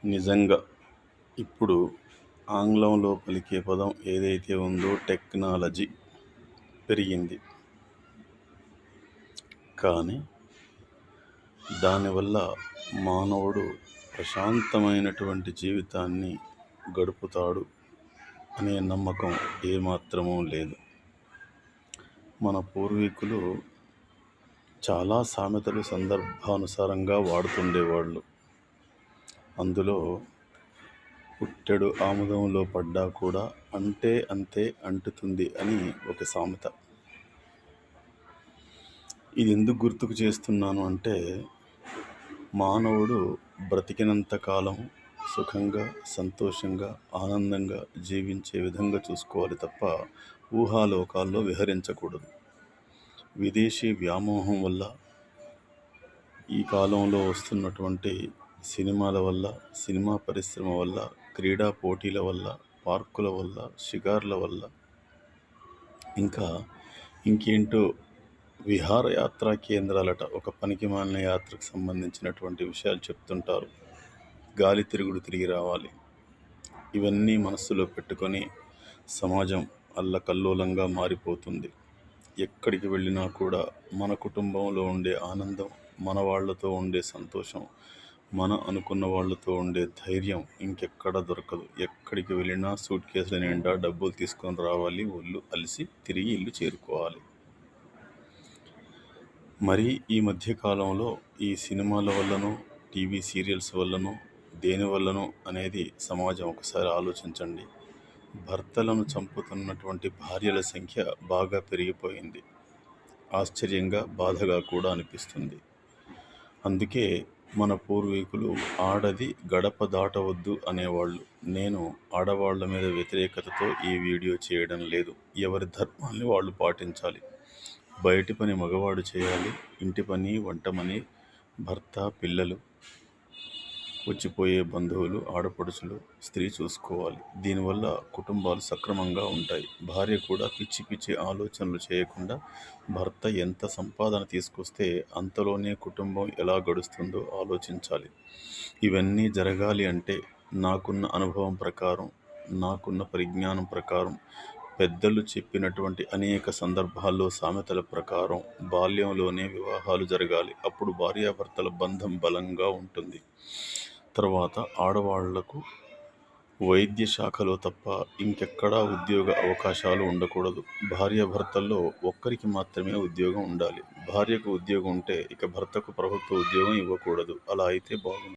నిజంగా ఇప్పుడు ఆంగ్లంలో పలికే పదం ఏదైతే ఉందో టెక్నాలజీ పెరిగింది. కానీ దానివల్ల మానవుడు ప్రశాంతమైనటువంటి జీవితాన్ని గడుపుతాడు అనే నమ్మకం ఏమాత్రమూ లేదు. మన పూర్వీకులు చాలా సామెతలు సందర్భానుసారంగా వాడుతుండేవాళ్ళు. అందులో పుట్టెడు ఆముదంలో పడ్డా కూడా అంటే అంతే అంటుతుంది అని ఒక సామెత. ఇది ఎందుకు గుర్తుకు చేస్తున్నాను అంటే, మానవుడు బ్రతికినంత కాలం సుఖంగా, సంతోషంగా, ఆనందంగా జీవించే విధంగా చూసుకోవాలి తప్ప ఊహాలోకాల్లో విహరించకూడదు. విదేశీ వ్యామోహం వల్ల, ఈ కాలంలో వస్తున్నటువంటి సినిమాల వల్ల, సినిమా పరిశ్రమ వల్ల, క్రీడా పోటీల వల్ల, పార్కుల వల్ల, షికార్ల వల్ల, ఇంకా ఇంకేంటో విహారయాత్రా కేంద్రాలట, ఒక పనికిమాలిన యాత్రకు సంబంధించినటువంటి విషయాలు చెప్తుంటారు. గాలి తిరుగుడు తిరిగి రావాలి. ఇవన్నీ మనస్సులో పెట్టుకొని సమాజం అల్లకల్లోలంగా మారిపోతుంది. ఎక్కడికి వెళ్ళినా కూడా మన కుటుంబంలో ఉండే ఆనందం, మన వాళ్ళతో ఉండే సంతోషం, మన అనుకున్న వాళ్ళతో ఉండే ధైర్యం ఇంకెక్కడా దొరకదు. ఎక్కడికి వెళ్ళినా సూట్ కేసుల నిండా డబ్బులు తీసుకొని రావాలి, ఒళ్ళు అలిసి తిరిగి ఇల్లు చేరుకోవాలి. మరి ఈ మధ్యకాలంలో ఈ సినిమాల వల్లనో, టీవీ సీరియల్స్ వల్లనో, దేనివల్లనో అనేది సమాజం ఒకసారి ఆలోచించండి. భర్తలను చంపుతున్నటువంటి భార్యల సంఖ్య బాగా పెరిగిపోయింది. ఆశ్చర్యంగా, బాధగా కూడా అనిపిస్తుంది. అందుకే మన పూర్వీకులు ఆడది గడప దాటవద్దు అనేవాళ్ళు. నేను ఆడవాళ్ల మీద వ్యతిరేకతతో ఈ వీడియో చేయడం లేదు. ఎవరి ధర్మాల్ని వాళ్ళు పాటించాలి. బయటి పని మగవాడు చేయాలి. ఇంటి పని, వంట పని భర్త, పిల్లలు, వచ్చిపోయే బంధువులు, ఆడపడుచులు, స్త్రీ చూసుకోవాలి. దీనివల్ల కుటుంబాలు సక్రమంగా ఉంటాయి. భార్య కూడా పిచ్చి పిచ్చి ఆలోచనలు చేయకుండా భర్త ఎంత సంపాదన తీసుకొస్తే అంతలోనే కుటుంబం ఎలా గడుస్తుందో ఆలోచించాలి. ఇవన్నీ జరగాలి అంటే నాకున్న అనుభవం ప్రకారం, నాకున్న పరిజ్ఞానం ప్రకారం, పెద్దలు చెప్పినటువంటి అనేక సందర్భాల్లో సామెతల ప్రకారం బాల్యంలోనే వివాహాలు జరగాలి. అప్పుడు భార్యాభర్తల బంధం బలంగా ఉంటుంది. తర్వాత ఆడవాళ్లకు వైద్య శాఖలో తప్ప ఇంకెక్కడా ఉద్యోగ అవకాశాలు ఉండకూడదు. భార్యాభర్తల్లో ఒక్కరికి మాత్రమే ఉద్యోగం ఉండాలి. భార్యకు ఉద్యోగం ఉంటే ఇక భర్తకు ప్రభుత్వ ఉద్యోగం ఇవ్వకూడదు. అలా అయితే బాగుంటుంది.